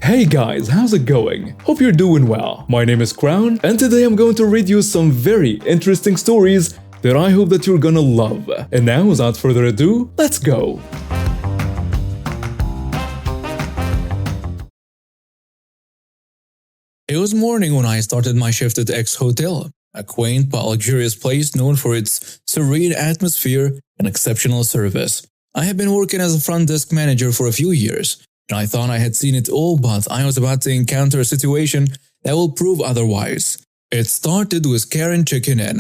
Hey guys, how's it going? Hope you're doing well. My name is Crown, and today I'm going to read you some very interesting stories that I hope that you're gonna love. And now, without further ado, let's go! It was morning when I started my shift at X Hotel, a quaint but luxurious place known for its serene atmosphere and exceptional service. I had been working as a front desk manager for a few years, and I thought I had seen it all, but I was about to encounter a situation that will prove otherwise. It started with Karen checking in.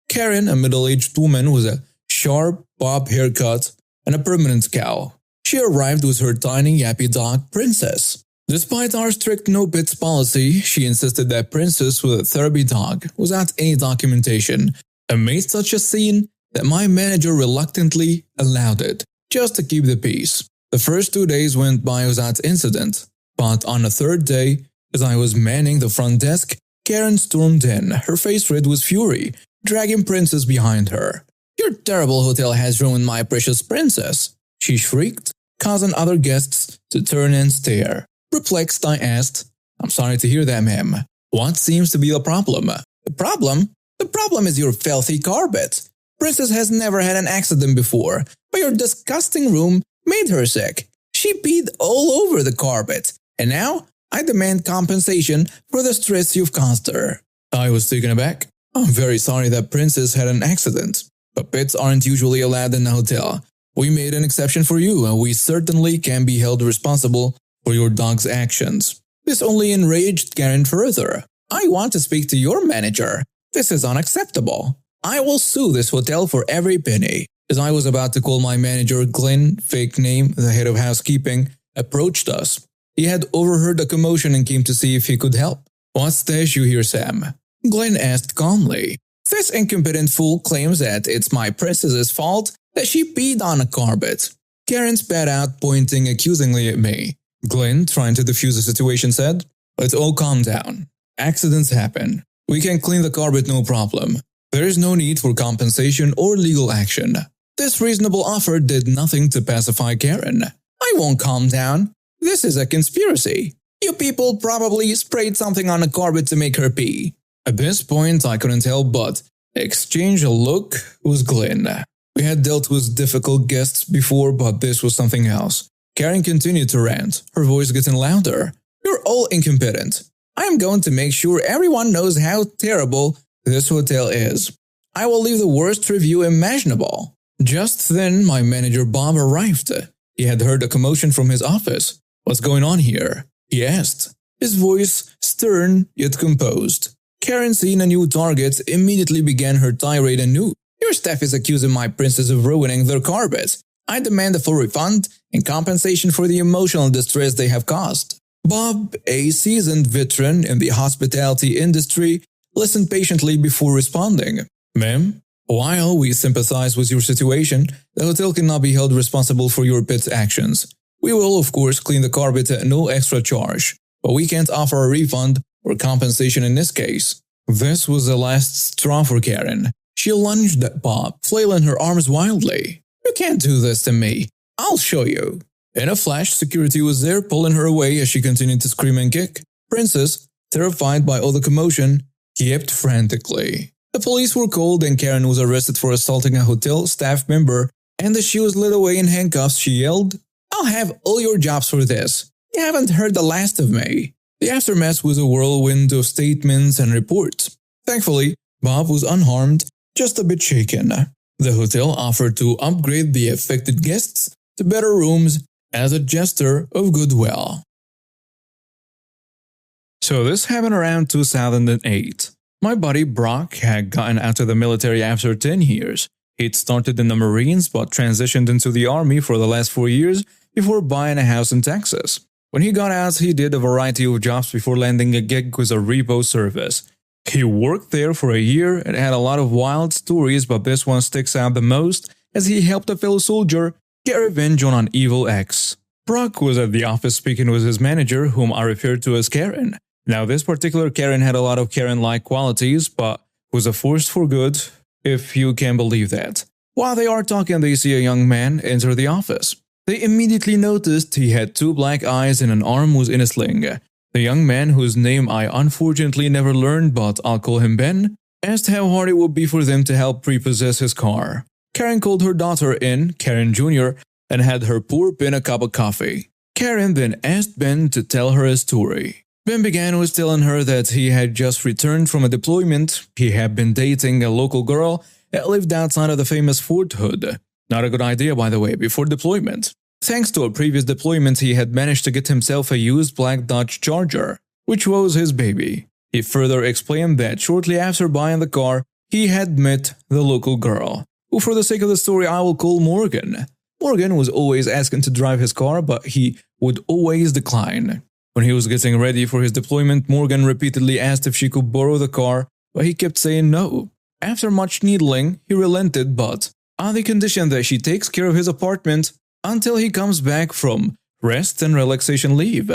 Karen, a middle-aged woman with a sharp bob haircut and a permanent scowl. She arrived with her tiny yappy dog, Princess. Despite our strict no-pets policy, she insisted that Princess was a therapy dog without any documentation, and made such a scene that my manager reluctantly allowed it, just to keep the peace. The first 2 days went by without incident, but on the third day, as I was manning the front desk, Karen stormed in, her face red with fury, dragging Princess behind her. "Your terrible hotel has ruined my precious Princess," she shrieked, causing other guests to turn and stare. Perplexed, I asked, "I'm sorry to hear that, ma'am. What seems to be the problem?" "The problem? The problem is your filthy carpet. Princess has never had an accident before, but your disgusting room made her sick. She peed all over the carpet, and now I demand compensation for the stress you've caused her." I was taken aback. "I'm very sorry that Princess had an accident, but pets aren't usually allowed in the hotel. We made an exception for you, and we certainly can be held responsible for your dog's actions." This only enraged Karen further. "I want to speak to your manager. This is unacceptable. I will sue this hotel for every penny." As I was about to call my manager, Glenn, fake name, the head of housekeeping, approached us. He had overheard the commotion and came to see if he could help. "What's the issue here, Sam?" Glenn asked calmly. "This incompetent fool claims that it's my princess's fault that she peed on a carpet." Karen spat out, pointing accusingly at me. Glenn, trying to defuse the situation, said, "Let's all calm down. Accidents happen. We can clean the carpet, no problem. There is no need for compensation or legal action." This reasonable offer did nothing to pacify Karen. "I won't calm down. This is a conspiracy. You people probably sprayed something on the carpet to make her pee." At this point, I couldn't help but exchange a look with Glenn. We had dealt with difficult guests before, but this was something else. Karen continued to rant, her voice getting louder. "You're all incompetent. I am going to make sure everyone knows how terrible this hotel is. I will leave the worst review imaginable." Just then, my manager Bob arrived. He had heard a commotion from his office. "What's going on here?" he asked, his voice stern yet composed. Karen, seeing a new target, immediately began her tirade anew. "Your staff is accusing my princess of ruining their carpet. I demand a full refund and compensation for the emotional distress they have caused." Bob, a seasoned veteran in the hospitality industry, listened patiently before responding. "Ma'am, while we sympathize with your situation, the hotel cannot be held responsible for your pet's actions. We will, of course, clean the carpet at no extra charge, but we can't offer a refund or compensation in this case." This was the last straw for Karen. She lunged at Bob, flailing her arms wildly. "You can't do this to me. I'll show you." In a flash, security was there, pulling her away as she continued to scream and kick. Princess, terrified by all the commotion, yapped frantically. The police were called and Karen was arrested for assaulting a hotel staff member, and as she was led away in handcuffs, she yelled, "I'll have all your jobs for this. You haven't heard the last of me." The aftermath was a whirlwind of statements and reports. Thankfully, Bob was unharmed, just a bit shaken. The hotel offered to upgrade the affected guests to better rooms as a gesture of goodwill. So this happened around 2008. My buddy Brock had gotten out of the military after 10 years. He'd started in the Marines but transitioned into the Army for the last 4 years before buying a house in Texas. When he got out, he did a variety of jobs before landing a gig with a repo service. He worked there for a year and had a lot of wild stories, but this one sticks out the most as he helped a fellow soldier get revenge on an evil ex. Brock was at the office speaking with his manager, whom I referred to as Karen. Now, this particular Karen had a lot of Karen-like qualities, but was a force for good, if you can believe that. While they are talking, they see a young man enter the office. They immediately noticed he had two black eyes and an arm was in a sling. The young man, whose name I unfortunately never learned but I'll call him Ben, asked how hard it would be for them to help repossess his car. Karen called her daughter in, Karen Jr., and had her pour Ben a cup of coffee. Karen then asked Ben to tell her a story. Ben began with telling her that he had just returned from a deployment. He had been dating a local girl that lived outside of the famous Fort Hood. Not a good idea, by the way, before deployment. Thanks to a previous deployment, he had managed to get himself a used black Dodge Charger, which was his baby. He further explained that shortly after buying the car, he had met the local girl, who for the sake of the story I will call Morgan. Morgan was always asking to drive his car, but he would always decline. When he was getting ready for his deployment, Morgan repeatedly asked if she could borrow the car, but he kept saying no. After much needling, he relented, but on the condition that she takes care of his apartment until he comes back from rest and relaxation leave.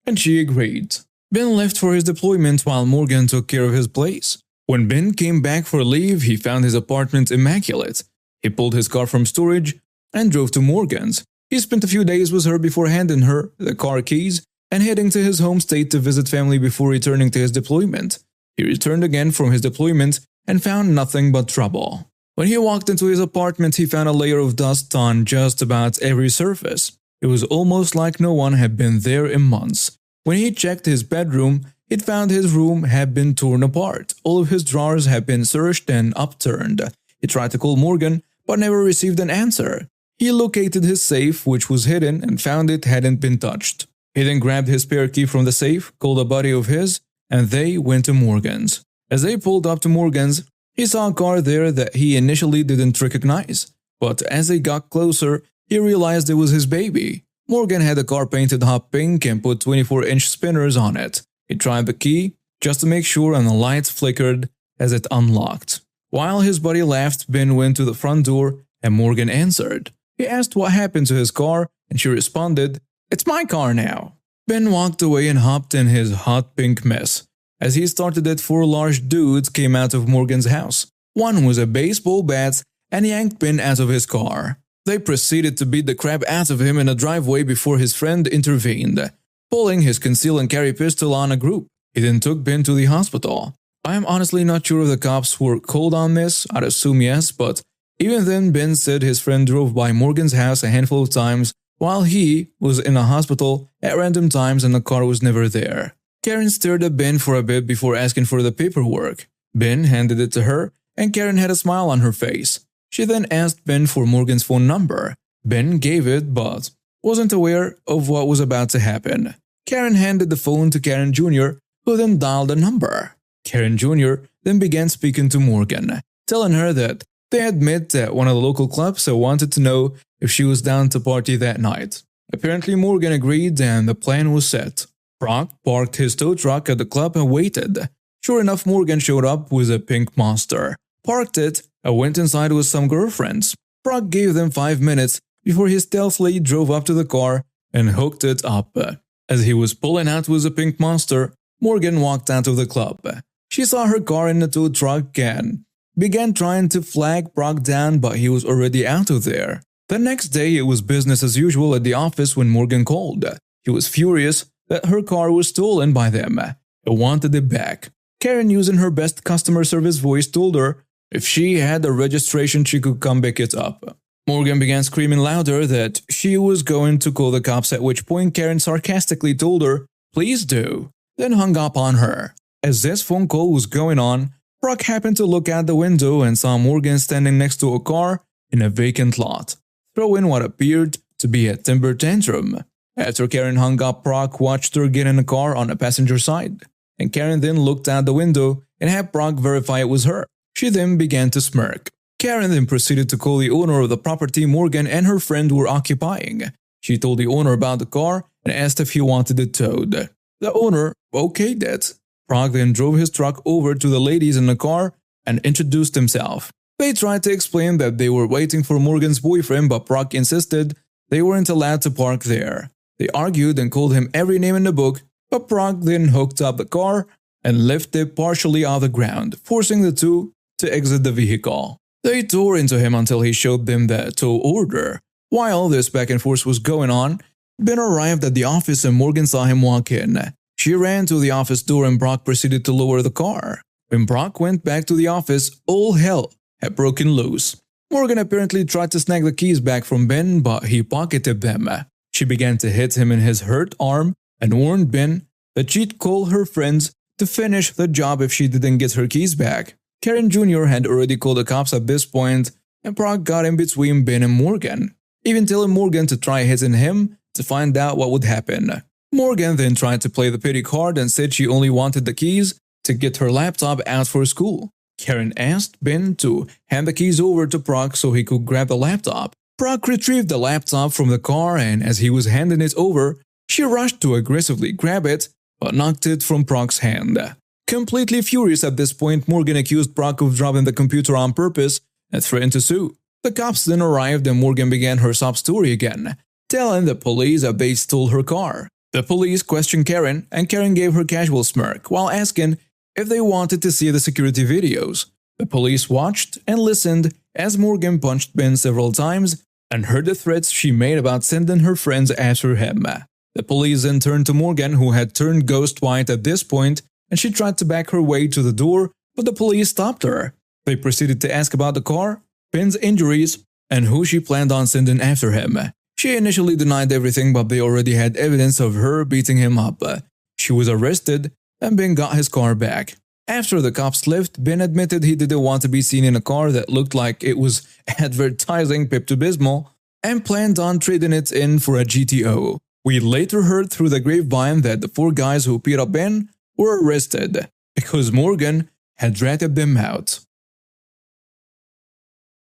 And she agreed. Ben left for his deployment while Morgan took care of his place. When Ben came back for leave, he found his apartment immaculate. He pulled his car from storage and drove to Morgan's. He spent a few days with her before handing her the car keys and heading to his home state to visit family before returning to his deployment. He returned again from his deployment and found nothing but trouble. When he walked into his apartment, he found a layer of dust on just about every surface. It was almost like no one had been there in months. When he checked his bedroom, he found his room had been torn apart. All of his drawers had been searched and upturned. He tried to call Morgan, but never received an answer. He located his safe, which was hidden, and found it hadn't been touched. He then grabbed his spare key from the safe, called a buddy of his, and they went to Morgan's. As they pulled up to Morgan's, he saw a car there that he initially didn't recognize. But as they got closer, he realized it was his baby. Morgan had the car painted hot pink and put 24-inch spinners on it. He tried the key just to make sure and the lights flickered as it unlocked. While his buddy laughed, Ben went to the front door and Morgan answered. He asked what happened to his car and she responded, "It's my car now." Ben walked away and hopped in his hot pink mess. As he started it, four large dudes came out of Morgan's house. One was a baseball bat and yanked Ben out of his car. They proceeded to beat the crap out of him in a driveway before his friend intervened, pulling his conceal and carry pistol on a group. He then took Ben to the hospital. I am honestly not sure if the cops were called on this. I'd assume yes, but even then Ben said his friend drove by Morgan's house a handful of times while he was in a hospital at random times and the car was never there. Karen stared at Ben for a bit before asking for the paperwork. Ben handed it to her and Karen had a smile on her face. She then asked Ben for Morgan's phone number. Ben gave it but wasn't aware of what was about to happen. Karen handed the phone to Karen Jr., who then dialed the number. Karen Jr. then began speaking to Morgan, telling her that they had met at one of the local clubs and wanted to know if she was down to party that night. Apparently Morgan agreed and the plan was set. Brock parked his tow truck at the club and waited. Sure enough, Morgan showed up with a pink monster, parked it, and went inside with some girlfriends. Brock gave them 5 minutes before he stealthily drove up to the car and hooked it up. As he was pulling out with the pink monster, Morgan walked out of the club. She saw her car in the tow truck and began trying to flag Brock down, but he was already out of there. The next day, it was business as usual at the office when Morgan called. He was furious that her car was stolen by them and wanted it back. Karen, using her best customer service voice, told her if she had the registration, she could come pick it up. Morgan began screaming louder that she was going to call the cops, at which point Karen sarcastically told her, "Please do," then hung up on her. As this phone call was going on, Brock happened to look out the window and saw Morgan standing next to a car in a vacant lot, throwing what appeared to be a temper tantrum. After Karen hung up, Brock watched her get in a car on the passenger side, and Karen then looked out the window and had Brock verify it was her. She then began to smirk. Karen then proceeded to call the owner of the property Morgan and her friend were occupying. She told the owner about the car and asked if he wanted it towed. The owner okayed it. Brock then drove his truck over to the ladies in the car and introduced himself. They tried to explain that they were waiting for Morgan's boyfriend, but Brock insisted they weren't allowed to park there. They argued and called him every name in the book, but Brock then hooked up the car and lifted it partially off the ground, forcing the two to exit the vehicle. They tore into him until he showed them the tow order. While this back and forth was going on, Ben arrived at the office and Morgan saw him walk in. She ran to the office door and Brock proceeded to lower the car. When Brock went back to the office, all hell had broken loose. Morgan apparently tried to snag the keys back from Ben, but he pocketed them. She began to hit him in his hurt arm and warned Ben that she'd call her friends to finish the job if she didn't get her keys back. Karen Jr. had already called the cops at this point, and Brock got in between Ben and Morgan, even telling Morgan to try hitting him to find out what would happen. Morgan then tried to play the pity card and said she only wanted the keys to get her laptop out for school. Karen asked Ben to hand the keys over to Brock so he could grab the laptop. Brock retrieved the laptop from the car, and as he was handing it over, she rushed to aggressively grab it, but knocked it from Brock's hand. Completely furious at this point, Morgan accused Brock of dropping the computer on purpose and threatened to sue. The cops then arrived and Morgan began her sob story again, telling the police that they stole her car. The police questioned Karen, and Karen gave her casual smirk while asking if they wanted to see the security videos. The police watched and listened as Morgan punched Ben several times and heard the threats she made about sending her friends after him. The police then turned to Morgan, who had turned ghost white at this point, and she tried to back her way to the door, but the police stopped her. They proceeded to ask about the car, Ben's injuries, and who she planned on sending after him. She initially denied everything, but they already had evidence of her beating him up. She was arrested, and Ben got his car back. After the cops left, Ben admitted he didn't want to be seen in a car that looked like it was advertising Pepto-Bismol, and planned on trading it in for a GTO. We later heard through the grapevine that the 4 guys who beat up Ben were arrested because Morgan had ratted them out.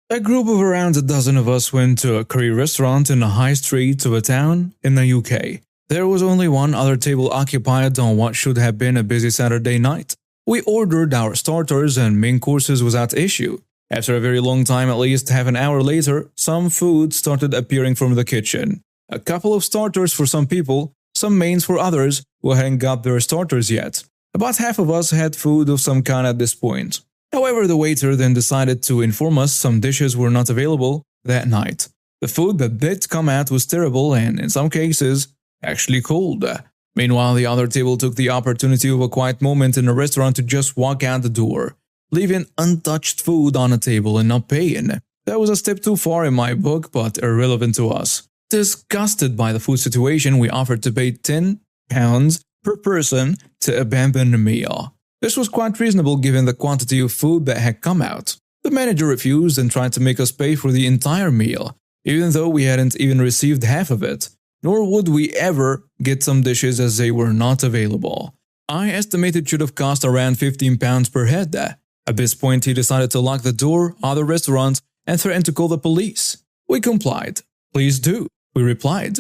A group of around a dozen of us went to a curry restaurant in the high street of a town in the UK. There was only one other table occupied on what should have been a busy Saturday night. We ordered our starters and main courses without issue. After a very long time, at least half an hour later, some food started appearing from the kitchen. A couple of starters for some people, some mains for others who hadn't got their starters yet. About half of us had food of some kind at this point. However, the waiter then decided to inform us some dishes were not available that night. The food that did come out was terrible and, in some cases, actually cold. Meanwhile, the other table took the opportunity of a quiet moment in the restaurant to just walk out the door, leaving untouched food on a table and not paying. That was a step too far in my book, but irrelevant to us. Disgusted by the food situation, we offered to pay £10 per person to abandon the meal. This was quite reasonable given the quantity of food that had come out. The manager refused and tried to make us pay for the entire meal, even though we hadn't even received half of it. Nor would we ever get some dishes as they were not available. I estimate it should have cost around £15 per head. At this point, he decided to lock the door of the restaurant and threatened to call the police. We complied. "Please do," we replied.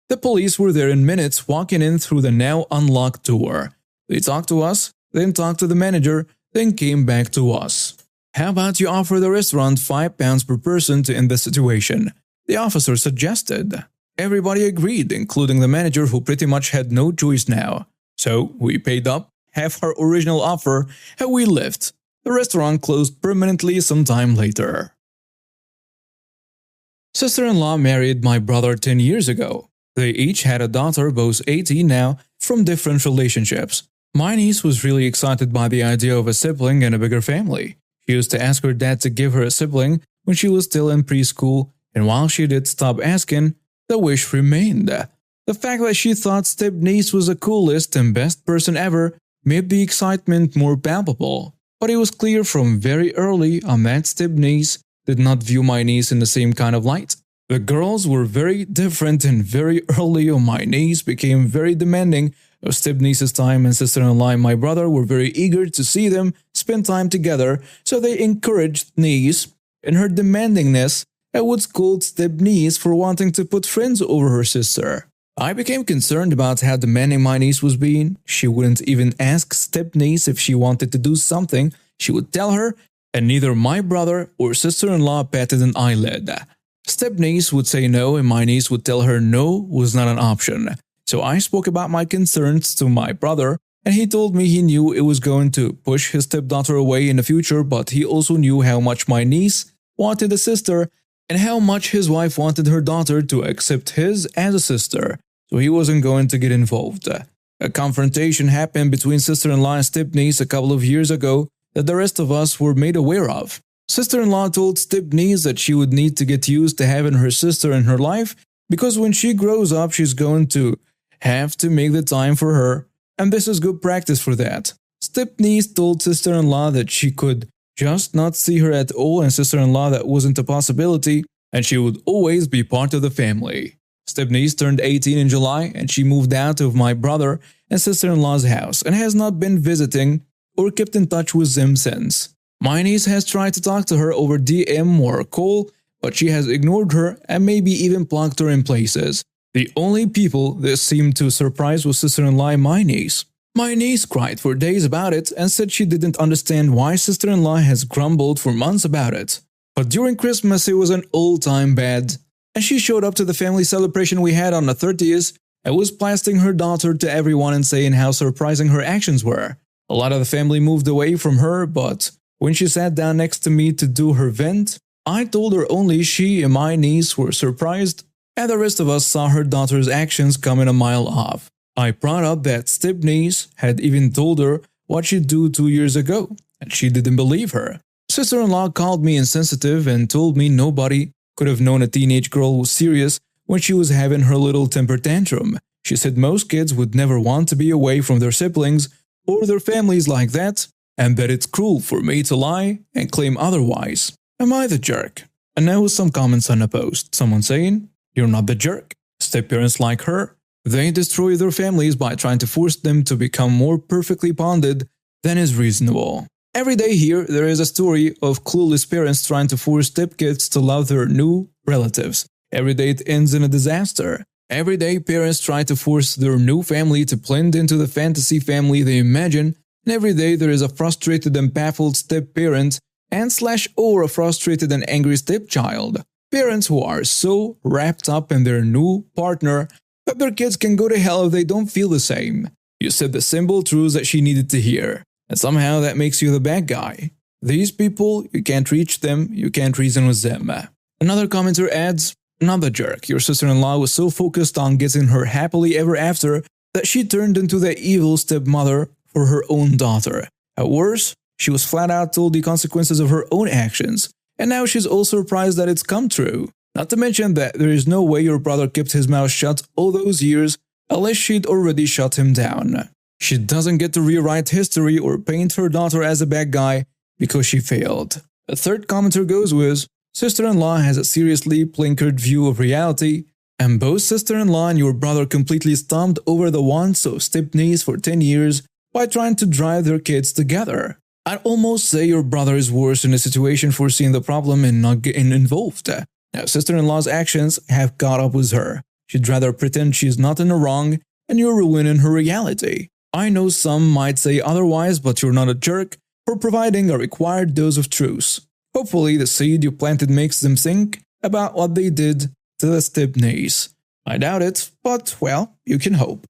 The police were there in minutes, walking in through the now unlocked door. They talked to us, then talked to the manager, then came back to us. "How about you offer the restaurant £5 per person to end the situation?" the officer suggested. Everybody agreed, including the manager, who pretty much had no choice now. So we paid up half our original offer and we left. The restaurant closed permanently some time later. Sister-in-law married my brother 10 years ago. They each had a daughter, both 18 now, from different relationships. My niece was really excited by the idea of a sibling and a bigger family. She used to ask her dad to give her a sibling when she was still in preschool, and while she did stop asking, the wish remained. The fact that she thought step-niece was the coolest and best person ever made the excitement more palpable. But it was clear from very early on that step-niece did not view my niece in the same kind of light. The girls were very different, and very early on my niece became very demanding of step-niece's time, and sister-in-law and my brother were very eager to see them spend time together, so they encouraged niece in her demandingness and would scold step-niece for wanting to put friends over her sister. I became concerned about how demanding my niece was being. She wouldn't even ask step-niece if she wanted to do something. She would tell her, and neither my brother or sister-in-law batted an eyelid. Step-niece would say no, and my niece would tell her no was not an option. So I spoke about my concerns to my brother, and he told me he knew it was going to push his stepdaughter away in the future, but he also knew how much my niece wanted a sister, and how much his wife wanted her daughter to accept his as a sister, so he wasn't going to get involved. A confrontation happened between sister-in-law and step-niece a couple of years ago that the rest of us were made aware of. Sister-in-law told step-niece that she would need to get used to having her sister in her life because when she grows up she's going to have to make the time for her, and this is good practice for that. Step-niece told sister-in-law that she could just not see her at all, and sister-in-law that wasn't a possibility, and she would always be part of the family. Step-niece turned 18 in July, and she moved out of my brother and sister-in-law's house and has not been visiting or kept in touch with them since. My niece has tried to talk to her over DM or call, but she has ignored her and maybe even blocked her in places. The only people this seemed to surprise was sister-in-law and my niece. My niece cried for days about it and said she didn't understand why sister-in-law has grumbled for months about it. But during Christmas it was an all-time bad, and she showed up to the family celebration we had on the 30th and was blasting her daughter to everyone and saying how surprising her actions were. A lot of the family moved away from her, but when she sat down next to me to do her vent, I told her only she and my niece were surprised, and the rest of us saw her daughter's actions coming a mile off. I brought up that step-niece had even told her what she'd do 2 years ago, and she didn't believe her. Sister-in-law called me insensitive and told me nobody could have known a teenage girl was serious when she was having her little temper tantrum. She said most kids would never want to be away from their siblings or their families like that, and that it's cruel for me to lie and claim otherwise. Am I the jerk? And now with some comments on a post, someone saying, "You're not the jerk. Step-parents like her, they destroy their families by trying to force them to become more perfectly bonded than is reasonable." Every day here, there is a story of clueless parents trying to force stepkids to love their new relatives. Every day it ends in a disaster. Every day parents try to force their new family to blend into the fantasy family they imagine, and every day there is a frustrated and baffled step-parent or a frustrated and angry stepchild. Parents who are so wrapped up in their new partner that their kids can go to hell if they don't feel the same. You said the simple truths that she needed to hear, and somehow that makes you the bad guy. These people, you can't reach them, you can't reason with them. Another commenter adds, "Not the jerk. Your sister-in-law was so focused on getting her happily ever after that she turned into the evil stepmother for her own daughter. At worst, she was flat out told the consequences of her own actions, and now she's all surprised that it's come true. Not to mention that there is no way your brother kept his mouth shut all those years unless she'd already shut him down. She doesn't get to rewrite history or paint her daughter as a bad guy because she failed." A third commenter goes with, "Sister-in-law has a seriously blinkered view of reality, and both sister-in-law and your brother completely stomped over the wants of step-niece for 10 years by trying to drive their kids together. I'd almost say your brother is worse in the situation for seeing the problem and not getting involved. Now, sister-in-law's actions have caught up with her. She'd rather pretend she's not in the wrong, and you're ruining her reality. I know some might say otherwise, but you're not a jerk for providing a required dose of truth. Hopefully the seed you planted makes them think about what they did to the step-niece. I doubt it, but well, you can hope."